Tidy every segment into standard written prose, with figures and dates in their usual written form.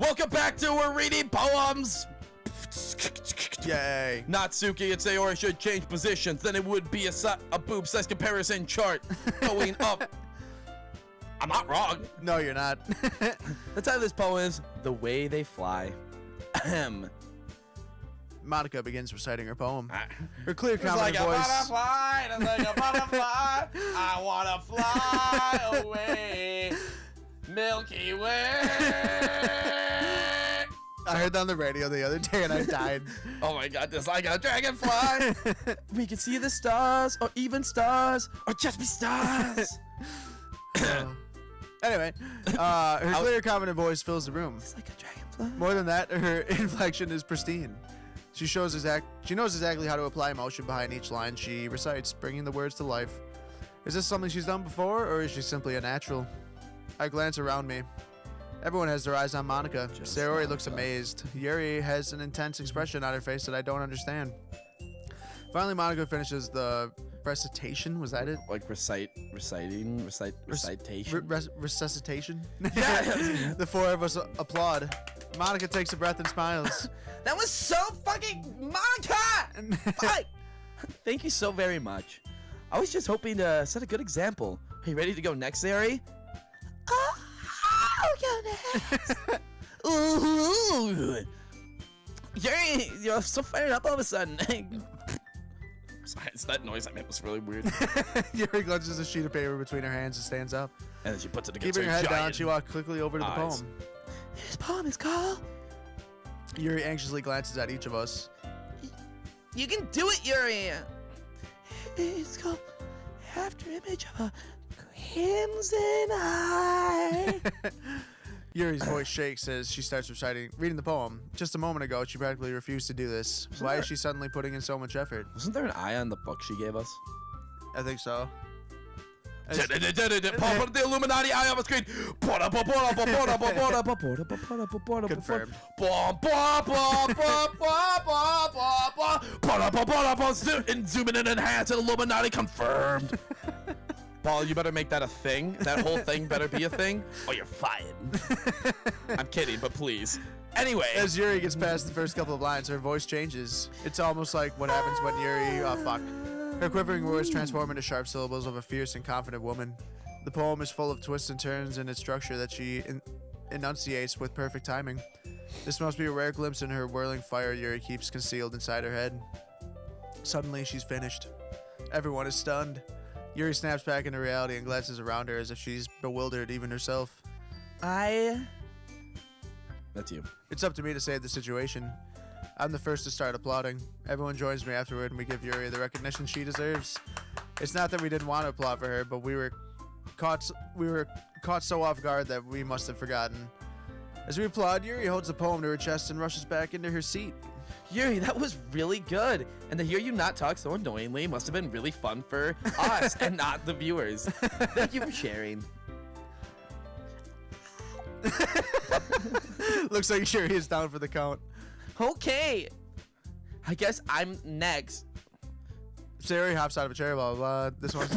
Welcome back to We're Reading Poems. Yay. Natsuki and Sayori should change positions, then it would be a boob size comparison chart going up. I'm not wrong. No, you're not. The title of this poem is The Way They Fly. Ahem. Monika begins reciting her poem. Her clear, It's confident like a voice. butterfly, it's like a butterfly. I wanna fly away, Milky Way. I heard that on the radio the other day and I died. Oh my god, just like a dragonfly. We can see the stars, or even stars, or just be stars. Anyway, her clear, confident voice fills the room. It's like a dragonfly. More than that, her inflection is pristine. She knows exactly how to apply emotion behind each line she recites, bringing the words to life. Is this something she's done before, or is she simply a natural? I glance around me. Everyone has their eyes on Monika. Sayori looks amazed. Yuri has an intense expression on her face that I don't understand. Finally, Monika finishes the recitation. Was that it? Like recitation? Resuscitation? Yeah. The four of us applaud. Monika takes a breath and smiles. That was so fucking Monika! Fuck! Thank you so very much. I was just hoping to set a good example. Are you ready to go next, Sayori? I'll go next. Ooh. You're so fired up all of a sudden. Sorry, it's that noise I made was really weird. Yuri clutches a sheet of paper between her hands and stands up. And then she puts it against Keeping her head giant down, she walks quickly over to the eyes. poem. This poem is called... Yuri anxiously glances at each of us. You can do it, Yuri! It's called After Image of a Crimson Eye. Yuri's voice shakes as she starts reading the poem. Just a moment ago, she practically refused to do this. Why is she suddenly putting in so much effort? Wasn't there an eye on the book she gave us? I think so. Pop the Illuminati eye on the screen. Confirmed. And zoom in and enhance it. Illuminati confirmed. Paul, you better make that a thing. That whole thing better be a thing, or you're fired. I'm kidding, but please. Anyway. As Yuri gets past the first couple of lines, her voice changes. It's almost like what happens when Yuri... Oh, fuck. Her quivering words transform into sharp syllables of a fierce and confident woman. The poem is full of twists and turns in its structure that she enunciates with perfect timing. This must be a rare glimpse in her whirling fire Yuri keeps concealed inside her head. Suddenly, she's finished. Everyone is stunned. Yuri snaps back into reality and glances around her as if she's bewildered even herself. That's you. It's up to me to save the situation. I'm the first to start applauding. Everyone joins me afterward and we give Yuri the recognition she deserves. It's not that we didn't want to applaud for her, but we were caught so off guard that we must have forgotten. As we applaud, Yuri holds the poem to her chest and rushes back into her seat. Yuri, that was really good. And to hear you not talk so annoyingly must have been really fun for us and not the viewers. Thank you for sharing. Looks like Yuri is down for the count. Okay. I guess I'm next. Sayori hops out of a chair, blah, blah, blah. This one.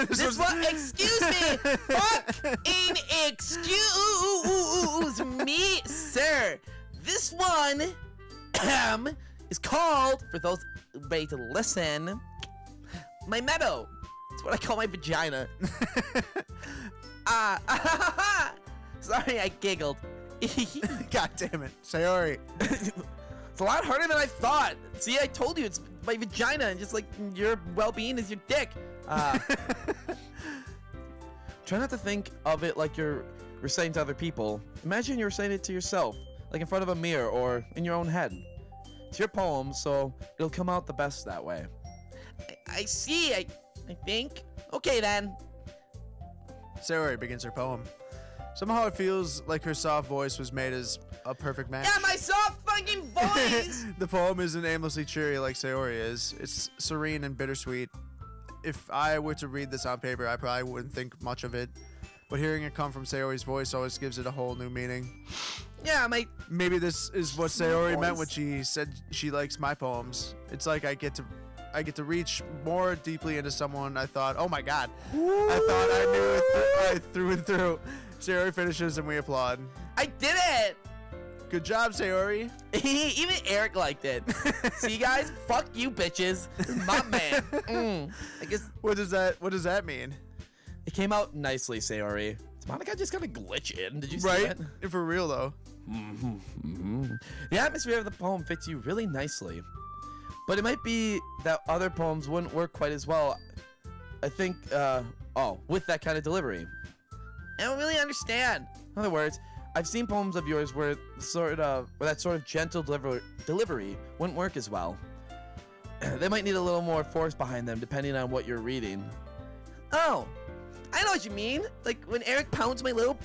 This one, excuse me. Fucking excuse me, sir. This one is called, for those ready to listen, my meadow. That's what I call my vagina. Sorry, I giggled. God damn it. Sayori. It's a lot harder than I thought. See, I told you, it's my vagina, and just like your well-being is your dick. Try not to think of it like you're reciting to other people. Imagine you're reciting it to yourself, like in front of a mirror or in your own head. It's your poem, so it'll come out the best that way. I see, I think. Okay, then. Sayori begins her poem. Somehow it feels like her soft voice was made as a perfect match. Yeah, my soft fucking voice! The poem isn't aimlessly cheery like Sayori is. It's serene and bittersweet. If I were to read this on paper, I probably wouldn't think much of it. But hearing it come from Sayori's voice always gives it a whole new meaning. Yeah, Maybe this is what Sayori meant when she said she likes my poems. It's like I get to reach more deeply into someone I thought, oh my god, I thought I knew it through and through. Sayori finishes and we applaud. I did it! Good job, Sayori. Even Eric liked it. See, guys? Fuck you, bitches. This is my man. I guess What does that mean? it came out nicely, Sayori. Is Monika just gonna glitch in? Did you see Right? that? For real though. The atmosphere of the poem fits you really nicely. But it might be that other poems wouldn't work quite as well. I think, with that kind of delivery. I don't really understand. In other words, I've seen poems of yours where that sort of gentle delivery wouldn't work as well. They might need a little more force behind them depending on what you're reading. Oh, I know what you mean. Like when Eric pounds my little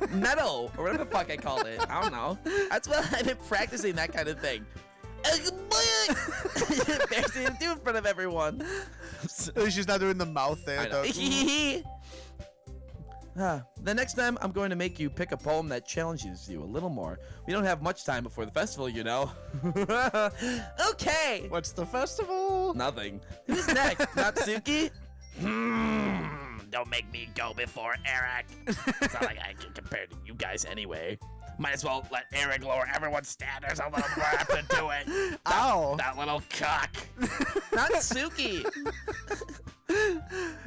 metal, or whatever the fuck I called it. I don't know. That's what I've been practicing, that kind of thing. Embarrassing to do in front of everyone. At least she's not doing the mouth there. I know. Though. The next time, I'm going to make you pick a poem that challenges you a little more. We don't have much time before the festival, you know. Okay. What's the festival? Nothing. Who's next? Natsuki? Don't make me go before Eric. It's not like I can compare to you guys anyway. Might as well let Eric lower everyone's standards a little more after do it. Ow. That little cock. Natsuki.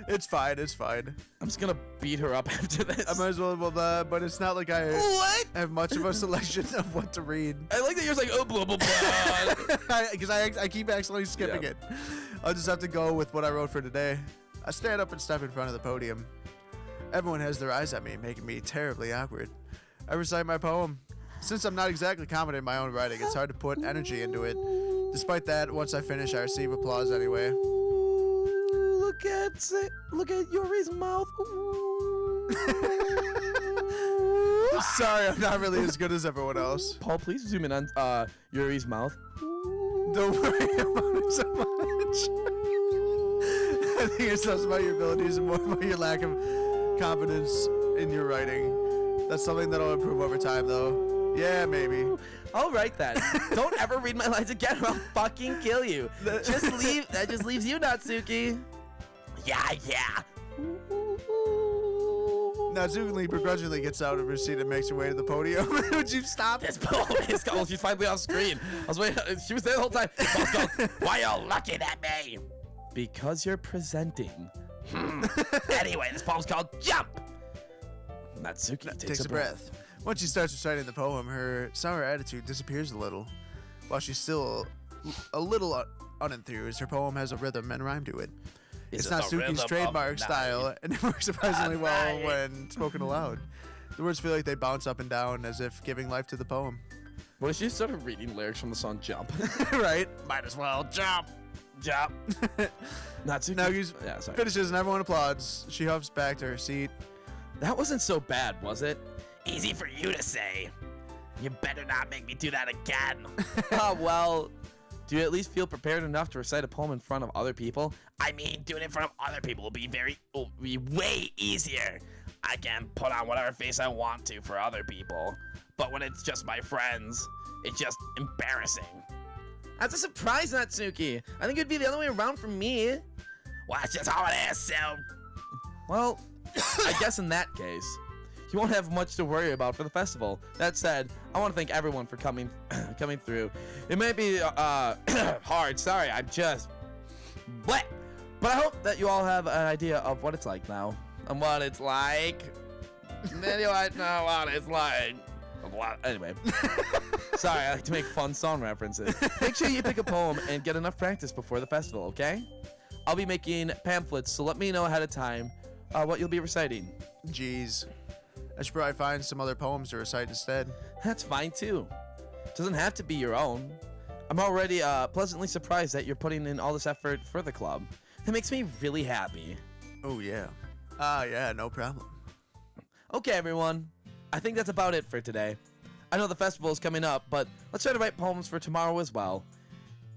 It's fine. It's fine. I'm just gonna beat her up after this. I might as well, but it's not like I What? have much of a selection of what to read. I like that you're like, oh, blah, blah, blah. Because I keep accidentally skipping it. I'll just have to go with what I wrote for today. I stand up and step in front of the podium. Everyone has their eyes at me, making me terribly awkward. I recite my poem. Since I'm not exactly confident in my own writing, it's hard to put energy into it. Despite that, once I finish, I receive applause anyway. Ooh, look at Yuri's mouth. Sorry, I'm not really as good as everyone else. Paul, please zoom in on Yuri's mouth. Don't worry about it so much. I think it's less about your abilities and more about your lack of confidence in your writing. That's something that'll improve over time, though. Yeah, maybe. All right then. Don't ever read my lines again, or I'll fucking kill you. Just leave. That just leaves you, Natsuki. Yeah. Natsuki begrudgingly gets out of her seat and makes her way to the podium. Would you stop? This poem is called. She's finally on screen. I was waiting. She was there the whole time. Why you looking at me? Because you're presenting. Anyway, this poem's called Jump. Natsuki takes a breath. Once she starts reciting the poem, her sour attitude disappears a little. While she's still a little unenthused, her poem has a rhythm and rhyme to it. It's Natsuki's trademark style, and it works surprisingly well when spoken aloud. The words feel like they bounce up and down as if giving life to the poem. What if she started reading lyrics from the song Jump? Right? Might as well jump. Natsuki finishes and everyone applauds. She huffs back to her seat. That wasn't so bad, was it? Easy for you to say. You better not make me do that again. Well, do you at least feel prepared enough to recite a poem in front of other people? I mean, doing it in front of other people will be way easier. I can put on whatever face I want to for other people. But when it's just my friends, it's just embarrassing. That's a surprise, Natsuki. I think it'd be the other way around for me. Well, that's just how it is, so. Well, I guess in that case, you won't have much to worry about for the festival. That said, I want to thank everyone for coming through. It may be hard. Sorry, I'm just wet. But I hope that you all have an idea of what it's like now. And what it's like. Then you might know what it's like. Anyway. Sorry, I like to make fun song references. Make sure you pick a poem and get enough practice before the festival, okay? I'll be making pamphlets, so let me know ahead of time what you'll be reciting. Jeez. I should probably find some other poems to recite instead. That's fine, too. Doesn't have to be your own. I'm already pleasantly surprised that you're putting in all this effort for the club. That makes me really happy. Oh, yeah. Yeah, no problem. Okay, everyone. I think that's about it for today. I know the festival is coming up, but let's try to write poems for tomorrow as well.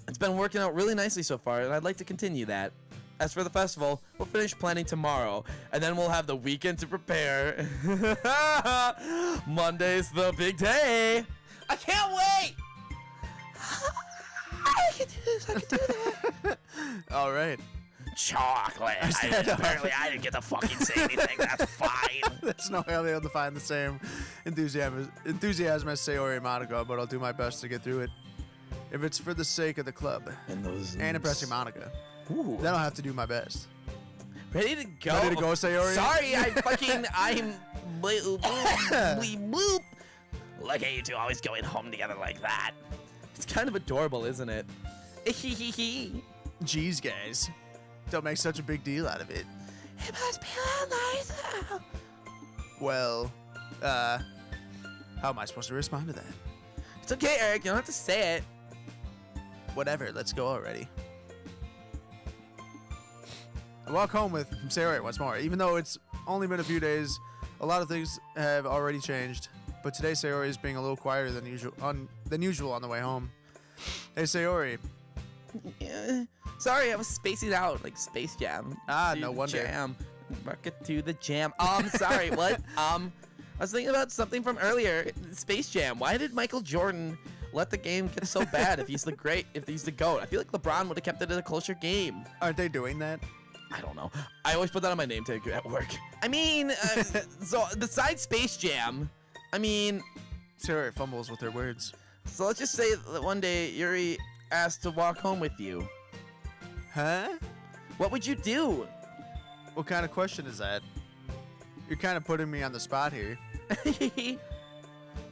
It's been working out really nicely so far, and I'd like to continue that. As for the festival, we'll finish planning tomorrow, and then we'll have the weekend to prepare. Monday's the big day. I can't wait. I can do this. I can do that. All right. chocolate. Apparently, I didn't get to fucking say anything. That's fine. There's no way I'll be able to find the same enthusiasm as Sayori and Monika, but I'll do my best to get through it. If it's for the sake of the club and impressing Monika, then I'll have to do my best. Ready to go? Ready to go, Sayori? Sorry, I'm bloop. Look at you two always going home together like that. It's kind of adorable, isn't it? Jeez, guys. Don't make such a big deal out of it. It must be a little nice. Well, how am I supposed to respond to that? It's okay, Eric. You don't have to say it. Whatever, let's go already. I walk home with Sayori once more. Even though it's only been a few days, a lot of things have already changed. But today, Sayori is being a little quieter than usual on the way home. Hey, Sayori. Sorry, I was spacing out like Space Jam. No wonder. Jam. Rocket to the jam. Sorry, what? I was thinking about something from earlier. Space Jam. Why did Michael Jordan let the game get so bad if he's the GOAT? I feel like LeBron would have kept it a closer game. Aren't they doing that? I don't know. I always put that on my name tag at work. I mean, so besides Space Jam, Sayori fumbles with her words. So let's just say that one day Yuri asked to walk home with you. Huh? What would you do? What kind of question is that? You're kind of putting me on the spot here.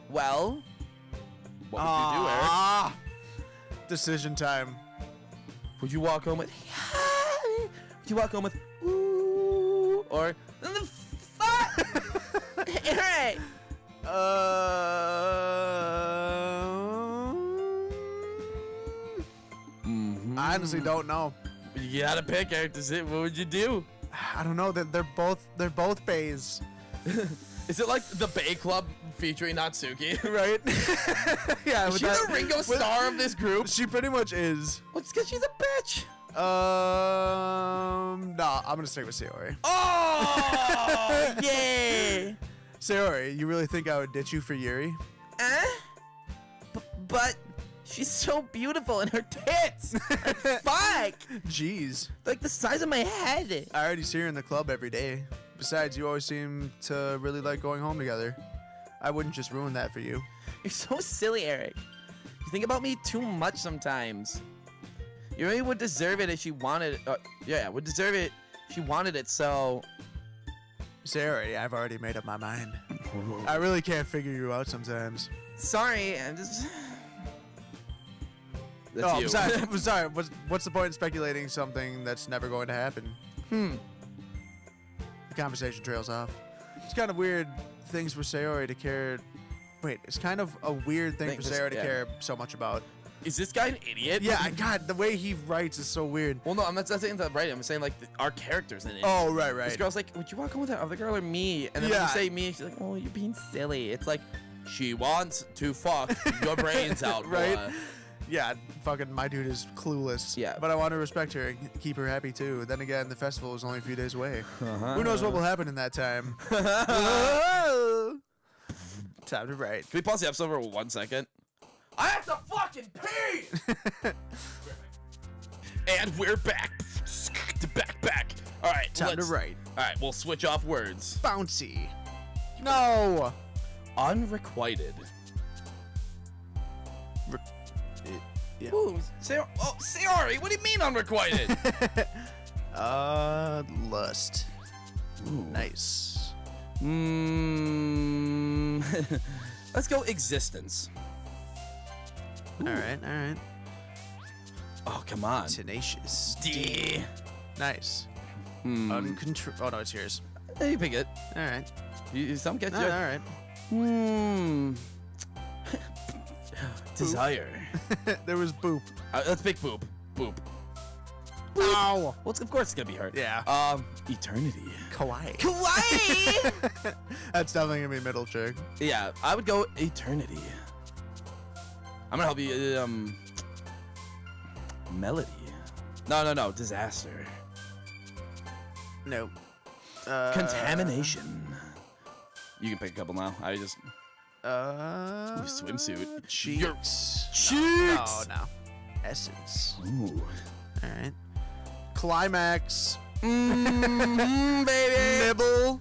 Well, what would you do, Eric? Decision time. Would you walk home with Would you walk home with ooh or the fuck? Eric. I honestly don't know. You gotta pick, Eric. What would you do? I don't know. They're both bays. Is it like the Bay Club featuring Natsuki? Right? Yeah. Is she the Ringo Starr of this group? She pretty much is. Well, it's because she's a bitch. No, I'm gonna stick with Sayori. Oh, yeah. Sayori, you really think I would ditch you for Yuri? But she's so beautiful and her tits. Like, fuck. Jeez. Like the size of my head. I already see her in the club every day. Besides, you always seem to really like going home together. I wouldn't just ruin that for you. You're so silly, Eric. You think about me too much sometimes. You really would deserve it if she wanted it. Would deserve it if she wanted it, so... Sayori, I've already made up my mind. I really can't figure you out sometimes. Sorry, I'm just... That's no, you. I'm sorry. What's the point in speculating something that's never going to happen? The conversation trails off. It's kind of weird things for Sayori to care... Wait, it's kind of a weird thing for Sayori to care so much about. Is this guy an idiot? Yeah, God, the way he writes is so weird. Well, no, I'm not saying that right. I'm saying, like, our character's an idiot. Oh, right. This girl's like, would you walk home with that other girl or me? And then when you say me, she's like, oh, you're being silly. It's like, she wants to fuck your brains out, right? Boy. Yeah, fucking my dude is clueless. Yeah. But I want to respect her and keep her happy, too. Then again, the festival is only a few days away. Who knows what will happen in that time? Time to write. Can we pause the episode for 1 second? I have to fucking pee! And we're back. Back. All right, time to write. All right, we'll switch off words. Bouncy. No. Unrequited. Yeah. Ooh, Sayori, what do you mean unrequited? Lust. Ooh. Nice. Let's go existence. All right. Oh, come on. Tenacious. D. Nice. Uncontrolled. Oh, no, it's yours. Hey, you pick it. All right. Some catch you. All right. Desire. There was boop. Let's pick boop. Boop. Ow. Well, of course it's gonna be hurt. Yeah. Eternity. Kawaii. Kawaii. That's definitely gonna be middle chick. Yeah, I would go eternity. I'm gonna help you. Melody. No. Disaster. Nope. Contamination. You can pick a couple now. I just. Ooh, swimsuit. Cheeks. Cheeks. No. Essence. Ooh. All right. Climax. Baby. Nibble.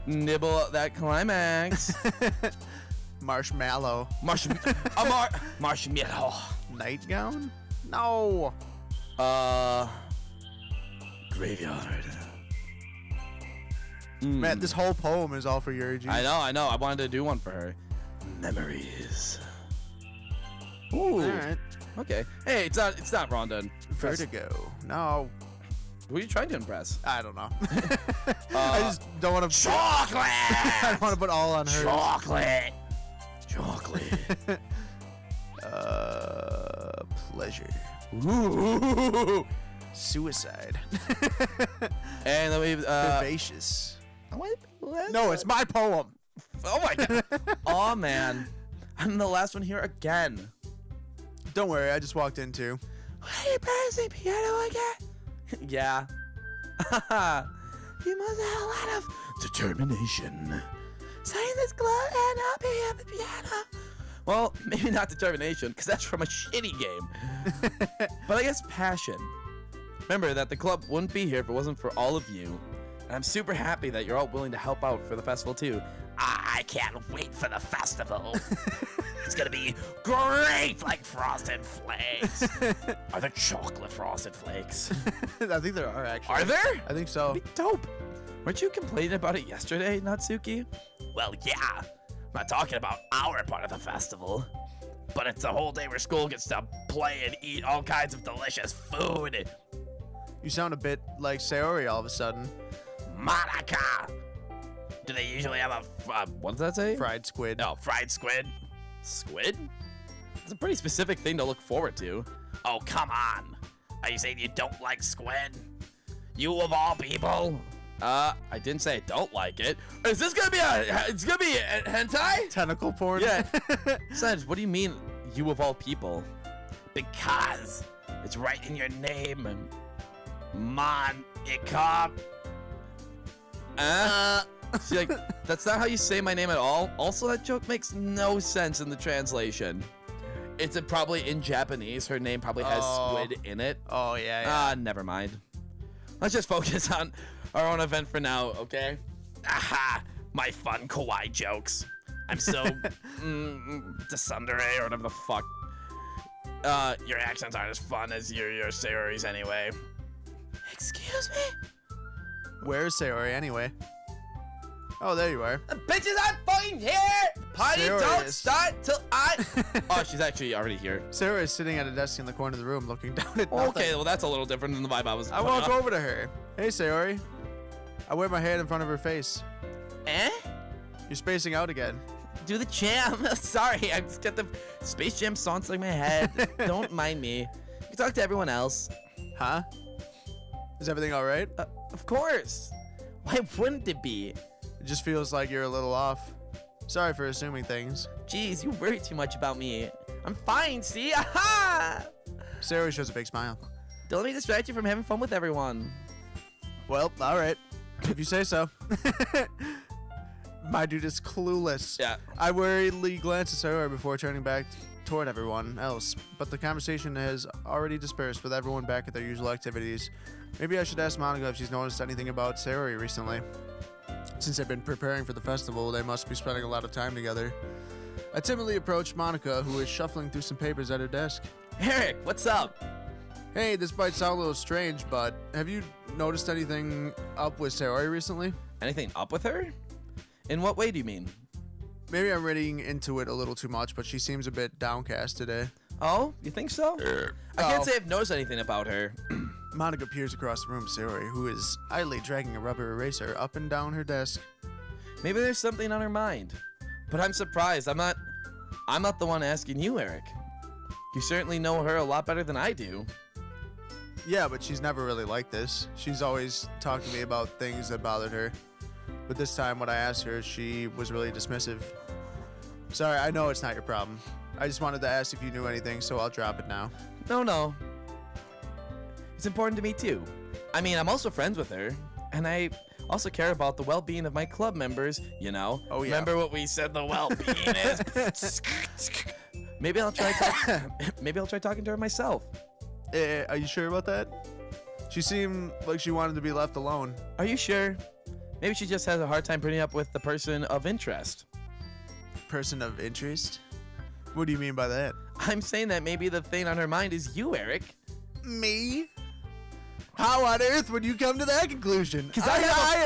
Nibble that climax. Marshmallow. Marshmallow. Nightgown? No. Graveyard. Man, this whole poem is all for Yuri G. I know. I wanted to do one for her. Memories. Ooh. All right. Okay. Hey, it's not Rhonda. Vertigo. No. Who are you trying to impress? I don't know. I just don't want to. Chocolate. I don't want to put all on her. Chocolate. Pleasure. Ooh. Suicide. And let me. Vivacious. What? No, it's my poem. Oh my god. Oh man. I'm the last one here again. Don't worry, I just walked in too. Are you pressing piano again? Yeah. You must have a lot of determination. Sign this glove and I'll be at the piano. Well, maybe not determination, because that's from a shitty game. But I guess passion. Remember that the club wouldn't be here if it wasn't for all of you. And I'm super happy that you're all willing to help out for the festival too. I can't wait for the festival. It's gonna be great, like Frosted Flakes. Are there chocolate Frosted Flakes? I think there are actually. Are there? I think so. That'd be dope. Weren't you complaining about it yesterday, Natsuki? Well, yeah. I'm not talking about our part of the festival. But it's a whole day where school gets to play and eat all kinds of delicious food. You sound a bit like Sayori all of a sudden. Monika! Do they usually have a, what does that say? Fried squid. No, fried squid. Squid? It's a pretty specific thing to look forward to. Oh, come on. Are you saying you don't like squid? You of all people? I didn't say I don't like it. Is this gonna be it's gonna be a hentai? Tentacle porn? Yeah. Besides, what do you mean, you of all people? Because it's right in your name. Monika. See, like, that's not how you say my name at all. Also, that joke makes no sense in the translation. It's probably in Japanese. Her name probably has squid in it. Oh, yeah. Never mind. Let's just focus on our own event for now, okay? Aha! My fun kawaii jokes. I'm so desundere or whatever the fuck. Your accents aren't as fun as your Sayori's anyway. Excuse me? Where's Sayori anyway? Oh, there you are. The bitches aren't fucking here! Party Sayori don't is- start till I... Oh, she's actually already here. Sayori is sitting at a desk in the corner of the room looking down at nothing. Okay, well that's a little different than the vibe I was I putting walk up. over to her. Hey, Sayori. I wear my hand in front of her face. Eh? You're spacing out again. Do the jam. Sorry, I just got the Space Jam song stuck in my head. Don't mind me. You can talk to everyone else. Huh? Is everything all right? Of course. Why wouldn't it be? It just feels like you're a little off. Sorry for assuming things. Jeez, you worry too much about me. I'm fine, see? Aha! Sayori shows a big smile. Don't let me distract you from having fun with everyone. Well, all right. If you say so. My dude is clueless. Yeah. I worriedly glance at Sayori before turning back toward everyone else, but the conversation has already dispersed with everyone back at their usual activities. Maybe I should ask Monika if she's noticed anything about Sayori recently. Since they've been preparing for the festival, they must be spending a lot of time together. I timidly approach Monika, who is shuffling through some papers at her desk. Eric, what's up? Hey, this might sound a little strange, but have you noticed anything up with Sayori recently? Anything up with her? In what way do you mean? Maybe I'm reading into it a little too much, but she seems a bit downcast today. Oh, you think so? I can't say I've noticed anything about her. Monika peers across the room at Sayori, who is idly dragging a rubber eraser up and down her desk. Maybe there's something on her mind. But I'm surprised. I'm not the one asking you, Eric. You certainly know her a lot better than I do. Yeah, but she's never really like this. She's always talking to me about things that bothered her. But this time, when I asked her, she was really dismissive. Sorry, I know it's not your problem. I just wanted to ask if you knew anything, so I'll drop it now. No. It's important to me too. I mean, I'm also friends with her, and I also care about the well-being of my club members, you know. Oh, yeah. Remember what we said the well-being is? Maybe I'll try talking to her myself. Are you sure about that? She seemed like she wanted to be left alone. Are you sure? Maybe she just has a hard time putting up with the person of interest. Person of interest? What do you mean by that? I'm saying that maybe the thing on her mind is you, Eric. Me? How on earth would you come to that conclusion? 'Cause I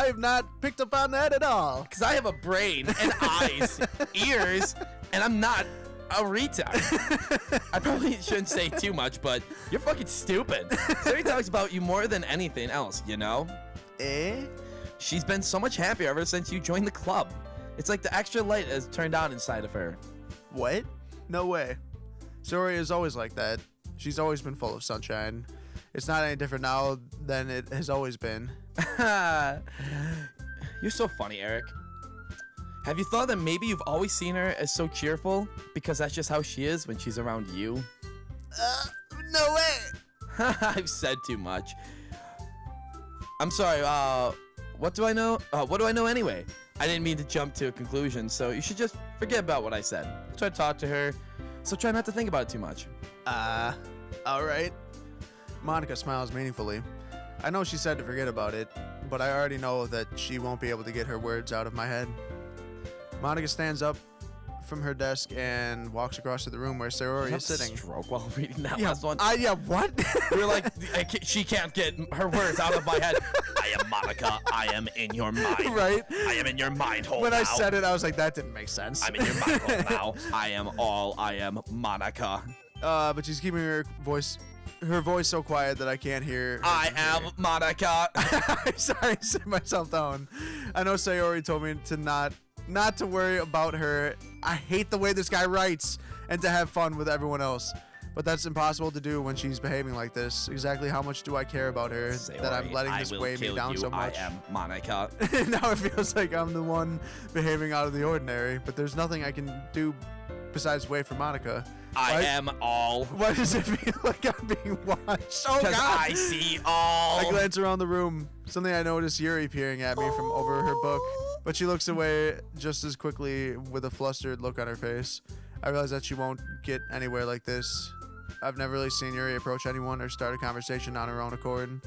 have not picked up on that at all. Because I have a brain and eyes, ears, and I'm not a retard. I probably shouldn't say too much, but you're fucking stupid. Sari talks about you more than anything else, you know? Eh? She's been so much happier ever since you joined the club. It's like the extra light has turned on inside of her. What? No way. Sori is always like that. She's always been full of sunshine. It's not any different now than it has always been. You're so funny, Eric. Have you thought that maybe you've always seen her as so cheerful because that's just how she is when she's around you? No way. I've said too much. I'm sorry, what do I know? What do I know anyway? I didn't mean to jump to a conclusion, so you should just forget about what I said. Try to talk to her, so try not to think about it too much. All right. Monika smiles meaningfully. I know she said to forget about it, but I already know that she won't be able to get her words out of my head. Monika stands up from her desk and walks across to the room where Sayori is sitting. Stroke while reading that Yeah, last one. what? You're like, she can't get her words out of my head. I am Monika. I am in your mind. Right? I am in your mind hole When now. I said it, I was like, that didn't make sense. I'm in your mind hole now. I am Monika. But she's keeping her voice so quiet that I can't hear her. I am Monika. I'm sorry, I set myself down. I know Sayori told me to not to worry about her. I hate the way this guy writes and to have fun with everyone else. But that's impossible to do when she's behaving like this. Exactly how much do I care about her that I'm letting this weigh me down so much? I am Monika. Now it feels like I'm the one behaving out of the ordinary, but there's nothing I can do besides wait for Monika. I am all. Why does it feel like I'm being watched? Oh, Because God. I see all. I glance around the room. Something I notice Yuri peering at me from over her book, but she looks away just as quickly with a flustered look on her face. I realize that she won't get anywhere like this. I've never really seen Yuri approach anyone or start a conversation on her own accord,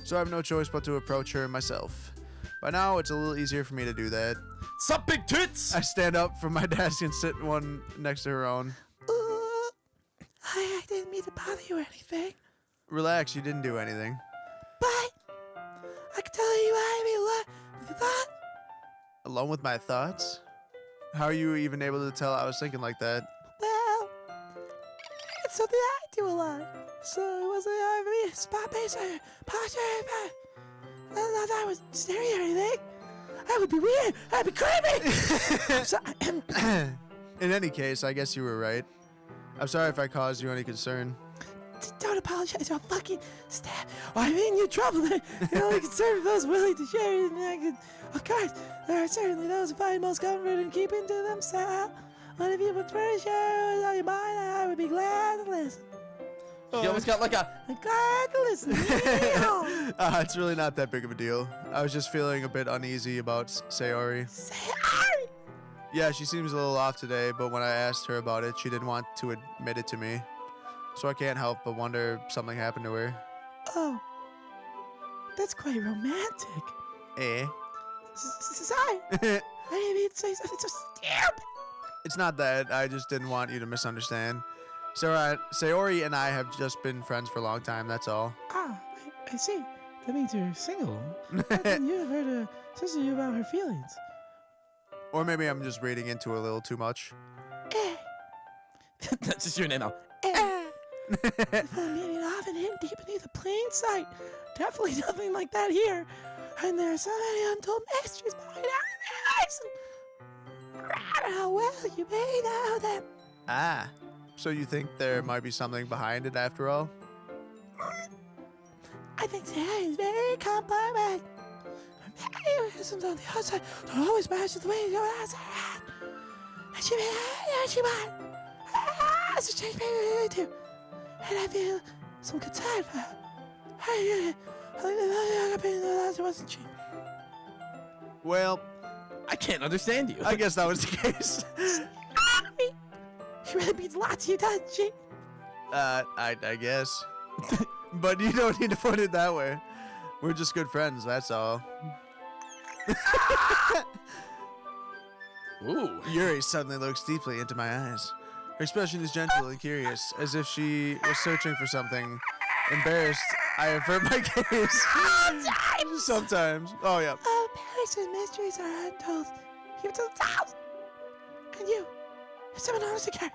so I have no choice but to approach her myself. By now, it's a little easier for me to do that. Sup, big tits? I stand up from my desk and sit one next to her own. I didn't mean to bother you or anything, Relax, you didn't do anything. but I can tell you I mean a lot with that. Alone with my thoughts? How are you even able to tell I was thinking like that? Well, it's something I do a lot, so it wasn't hard for me to spot based on your posture. Not that I was staring or anything. That would be weird. That'd be creepy. I'm sorry. In any case, I guess you were right. I'm sorry if I caused you any concern. Don't apologize. I'll fucking stab. I'm in your trouble. The only concern of those willing to share it. Of course, there are certainly those who find most comfort in keeping to themselves. But if you prefer to share what's on your mind, I would be glad to listen. She almost got like a... I'm glad to listen. It's really not that big of a deal. I was just feeling a bit uneasy about Sayori. Sorry. Yeah, she seems a little off today, but when I asked her about it, she didn't want to admit it to me. So I can't help but wonder if something happened to her. Oh, that's quite romantic. Eh? Sorry. I didn't mean to say something so stupid. It's not that. I just didn't want you to misunderstand. Sayori and I have just been friends for a long time, that's all. Ah, I see. That means you're single. Then you have heard her sister you about her feelings. Or maybe I'm just reading into it a little too much. Eh. That's just your name now. I'm meeting often hidden deep beneath a plain sight. Definitely nothing like that here. And there are so many untold mysteries behind our eyes. No matter how well you may know them. Ah, so you think there might be something behind it after all? I think Sarah is very complicated. Mannerisms on the outside don't always match the way you're outside. And she might. So change me too. And I feel some concern for her. I wasn't she? Well, I can't understand you. I guess that was the case. She really means a lot to you, doesn't she? I guess. But you don't need to put it that way. We're just good friends, that's all. Ooh. Yuri suddenly looks deeply into my eyes. Her expression is gentle and curious, as if she was searching for something. Embarrassed, I avert my gaze. Sometimes. Oh, yeah. Paris and mysteries are untold. Keep it to themselves. And you, if someone honest to care,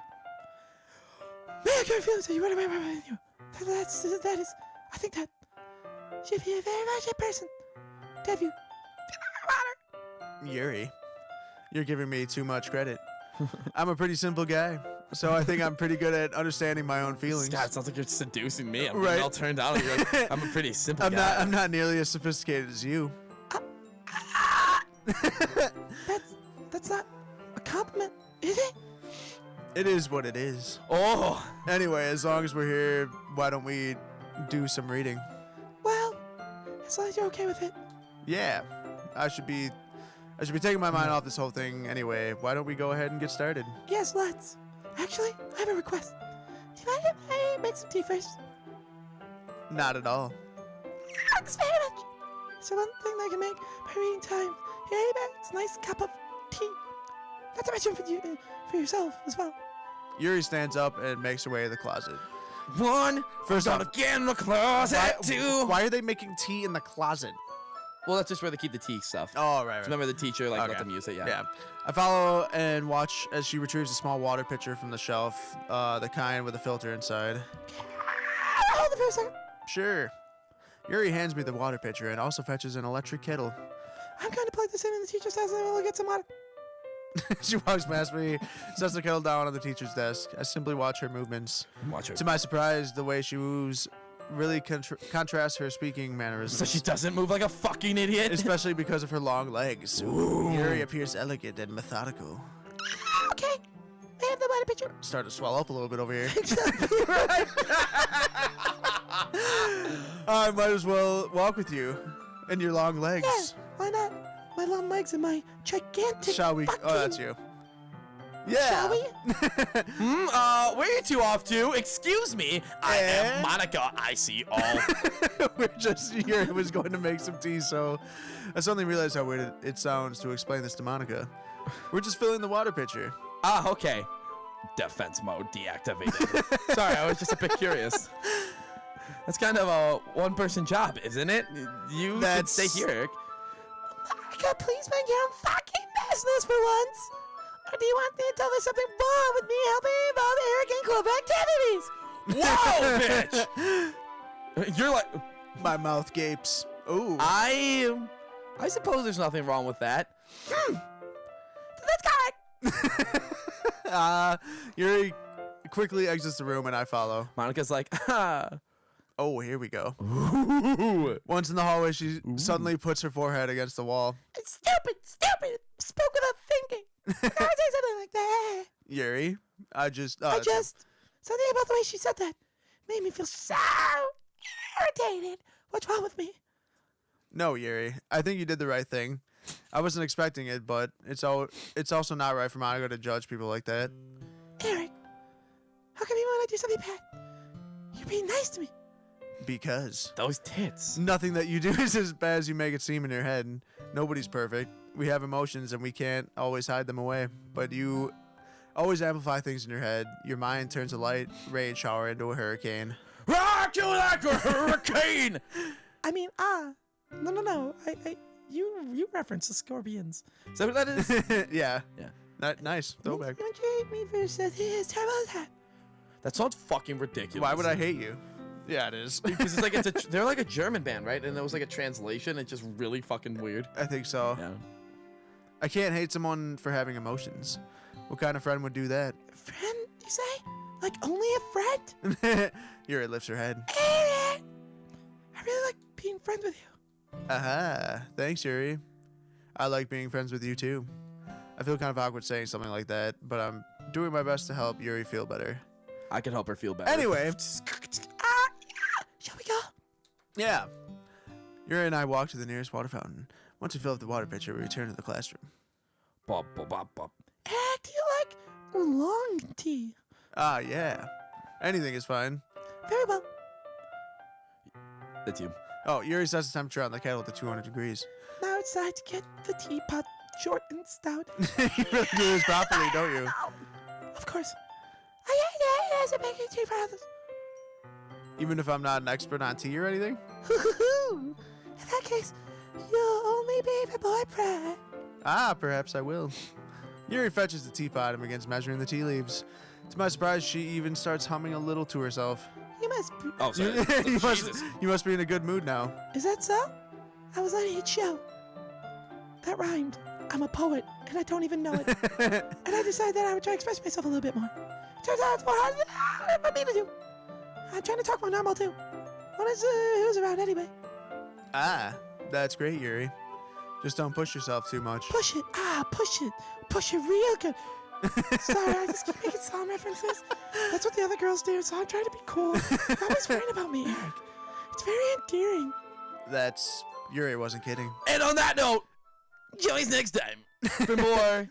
may I carry feelings that you want to remember you. That is, I think that should be a very much a person to have you. Yuri, you're giving me too much credit. I'm a pretty simple guy, so I think I'm pretty good at understanding my own feelings. God, it sounds like you're seducing me. I'm Right. getting all turned on. You're like, I'm a pretty simple guy. I'm not nearly as sophisticated as you. That's not a compliment, is it? It is what it is. Oh. Anyway, as long as we're here, why don't we do some reading? Well, as long as you're okay with it. Yeah, I should be taking my mind off this whole thing anyway. Why don't we go ahead and get started? Yes, let's. Actually, I have a request. Do you mind if I make some tea first? Not at all. Thanks very much. So one thing that I can make by reading time. Here, it's a nice cup of tea. Not to mention for yourself as well. Yuri stands up and makes her way to the closet. One. First Gotta off, get in the closet. Two. why are they making tea in the closet? Well, that's just where they keep the tea stuff. Oh, right. Remember the teacher let Okay. them use it? Yeah. I follow and watch as she retrieves a small water pitcher from the shelf, the kind with a filter inside. Hold it for a second. Sure. Yuri hands me the water pitcher and also fetches an electric kettle. I'm going to plug this in the teacher's desk and we'll get some water. She walks past me, sets the kettle down on the teacher's desk. I simply watch her movements. Watch her. To my surprise, the way she moves really contrasts her speaking mannerisms. So she doesn't move like a fucking idiot. Especially because of her long legs. Ooh. Yuri appears elegant and methodical. Okay. May I have the water pitcher? Start to swell up a little bit over here. Right. I might as well walk with you and your long legs. Yeah, why not? My long legs and my gigantic Shall we? fucking... Oh, that's you. Yeah. Shall we? Where are you two off to? Excuse me. I am Eh? Monika. I see all. We're just Yuri was going to make some tea, so I suddenly realized how weird it sounds to explain this to Monika. We're just filling the water pitcher. Ah, okay. Defense mode deactivated. Sorry, I was just a bit curious. That's kind of a one-person job, isn't it? You should stay here. Monica, please mind your own fucking business for once. Or do you want me to tell there's something wrong with me helping involve Eric and club activities? Whoa, bitch! You're like... My mouth gapes. Ooh. I suppose there's nothing wrong with that. That's correct. Yuri quickly exits the room and I follow. Monica's like, ah. Oh, here we go. Ooh. Once in the hallway, she suddenly puts her forehead against the wall. It's stupid. Spoke without thinking. I would say something like that. Yuri, something about the way she said that made me feel so irritated. What's wrong with me? No, Yuri. I think you did the right thing. I wasn't expecting it, but it's also not right for Monica to judge people like that. Eric, how come you want to do something bad? You're being nice to me. Because Those tits. nothing that you do is as bad as you make it seem in your head. Nobody's perfect. We have emotions and we can't always hide them away. But you always amplify things in your head. Your mind turns a light rain shower into a hurricane. Rock you like a hurricane! I mean, no. You reference the scorpions. Is that what that is? Yeah. Yeah. Nice. Throwback. You treat me for something as terrible as that. That sounds fucking ridiculous. Why would I hate you? Yeah, it is. Because they're like a German band, right? And there was like a translation. It's just really fucking weird. I think so. Yeah. I can't hate someone for having emotions. What kind of friend would do that? Friend, you say? Like only a friend? Yuri lifts her head. I really like being friends with you. Aha. Thanks, Yuri. I like being friends with you, too. I feel kind of awkward saying something like that, but I'm doing my best to help Yuri feel better. I can help her feel better. Anyway. Shall we go? Yeah. Yuri and I walk to the nearest water fountain. Once we fill up the water pitcher, we return to the classroom. Bop, bop, bop, bop. Eric, do you like long tea? Ah, yeah. Anything is fine. Very well. That's you. Oh, Yuri sets the temperature on the kettle to 200 degrees. Now it's time to get the teapot short and stout. You really do this properly, don't you? Of course. I hate making tea for others. Even if I'm not an expert on tea or anything? In that case, you'll only be the boyfriend. Ah, perhaps I will. Yuri fetches the teapot and begins measuring the tea leaves. To my surprise, she even starts humming a little to herself. You must be... Oh, sorry. You must be in a good mood now. Is that so? I was letting it show. That rhymed. I'm a poet, and I don't even know it. And I decided that I would try to express myself a little bit more. Turns out it's more hard than I mean to do. I'm trying to talk more normal, too. Who's around anyway? Ah, that's great, Yuri. Just don't push yourself too much. Push it. Push it. Push it real good. Sorry, I just keep making song references. That's what the other girls do, so I'm trying to be cool. They're always worrying about me, Eric. It's very endearing. Yuri wasn't kidding. And on that note, join us next time for more